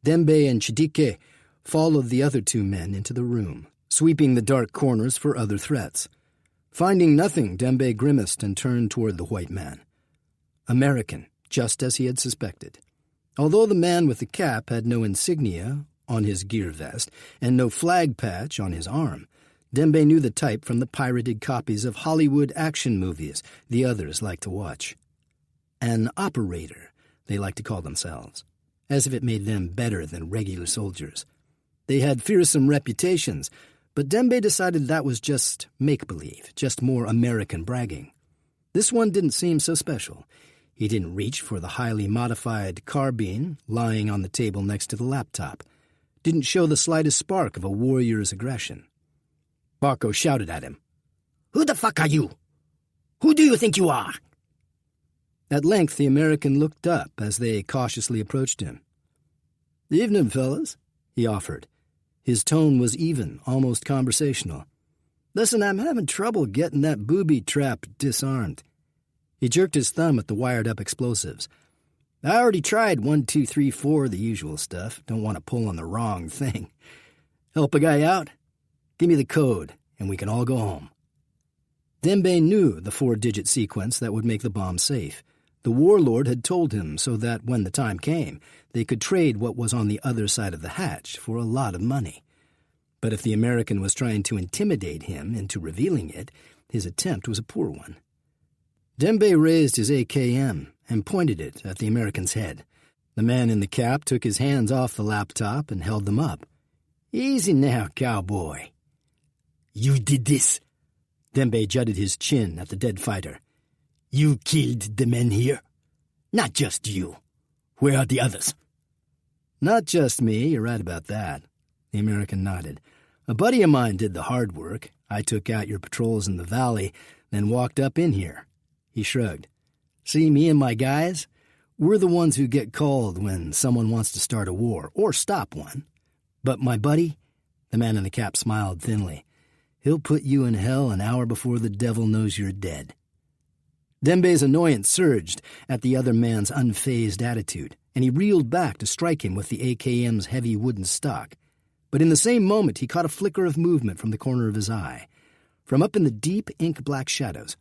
Dembe and Chidike followed the other two men into the room, sweeping the dark corners for other threats. Finding nothing, Dembe grimaced and turned toward the white man. American, just as he had suspected. Although the man with the cap had no insignia on his gear vest and no flag patch on his arm, Dembe knew the type from the pirated copies of Hollywood action movies the others liked to watch. An operator, they liked to call themselves, as if it made them better than regular soldiers. They had fearsome reputations, but Dembe decided that was just make-believe, just more American bragging. This one didn't seem so special. He didn't reach for the highly modified carbine lying on the table next to the laptop. Didn't show the slightest spark of a warrior's aggression. Barco shouted at him. "Who the fuck are you? Who do you think you are?" At length, the American looked up as they cautiously approached him. "Evening, fellas," he offered. His tone was even, almost conversational. "Listen, I'm having trouble getting that booby trap disarmed." He jerked his thumb at the wired-up explosives. "I already tried 1, 2, 3, 4, the usual stuff. Don't want to pull on the wrong thing. Help a guy out? Give me the code, and we can all go home." Dembe knew the 4-digit sequence that would make the bomb safe. The warlord had told him so that when the time came, they could trade what was on the other side of the hatch for a lot of money. But if the American was trying to intimidate him into revealing it, his attempt was a poor one. Dembe raised his AKM and pointed it at the American's head. The man in the cap took his hands off the laptop and held them up. "Easy now, cowboy." "You did this?" Dembe jutted his chin at the dead fighter. "You killed the men here? Not just you. Where are the others?" "Not just me, you're right about that." The American nodded. "A buddy of mine did the hard work. I took out your patrols in the valley, then walked up in here." He shrugged. "See, me and my guys, we're the ones who get called when someone wants to start a war, or stop one. But my buddy," the man in the cap smiled thinly, "he'll put you in hell an hour before the devil knows you're dead." Dembe's annoyance surged at the other man's unfazed attitude, and he reeled back to strike him with the AKM's heavy wooden stock. But in the same moment he caught a flicker of movement from the corner of his eye. From up in the deep ink-black shadows,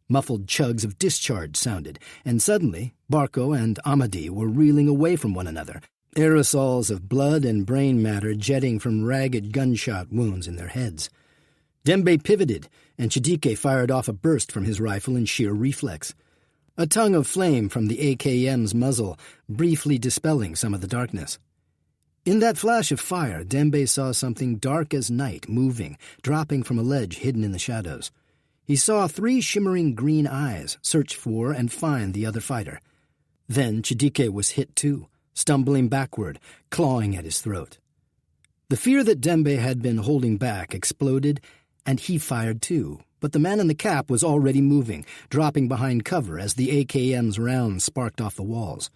muffled chugs of discharge sounded, and suddenly Barco and Amadi were reeling away from one another, aerosols of blood and brain matter jetting from ragged gunshot wounds in their heads. Dembe pivoted, and Chidike fired off a burst from his rifle in sheer reflex. A tongue of flame from the AKM's muzzle, briefly dispelling some of the darkness. In that flash of fire, Dembe saw something dark as night moving, dropping from a ledge hidden in the shadows. He saw 3 shimmering green eyes search for and find the other fighter. Then Chidike was hit too, stumbling backward, clawing at his throat. The fear that Dembe had been holding back exploded, and he fired too, but the man in the cap was already moving, dropping behind cover as the AKM's rounds sparked off the walls.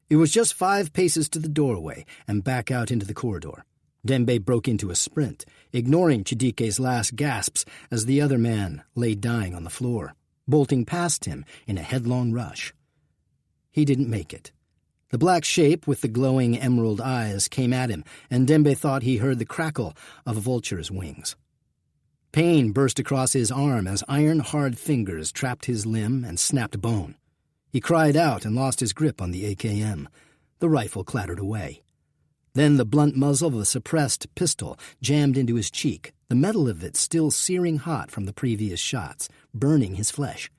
It was just 5 paces to the doorway and back out into the corridor. Dembe broke into a sprint, ignoring Chidike's last gasps as the other man lay dying on the floor, bolting past him in a headlong rush. He didn't make it. The black shape with the glowing emerald eyes came at him, and Dembe thought he heard the crackle of a vulture's wings. Pain burst across his arm as iron-hard fingers trapped his limb and snapped bone. He cried out and lost his grip on the AKM. The rifle clattered away. Then the blunt muzzle of a suppressed pistol jammed into his cheek, the metal of it still searing hot from the previous shots, burning his flesh.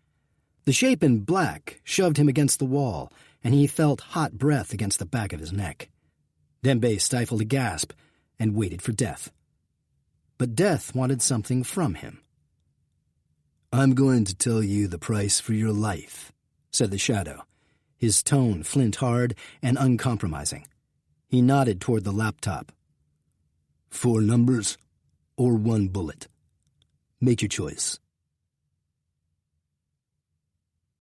The shape in black shoved him against the wall, and he felt hot breath against the back of his neck. Dembe stifled a gasp and waited for death. But death wanted something from him. "I'm going to tell you the price for your life," said the shadow, his tone flint-hard and uncompromising. He nodded toward the laptop. 4 numbers or 1 bullet. Make your choice.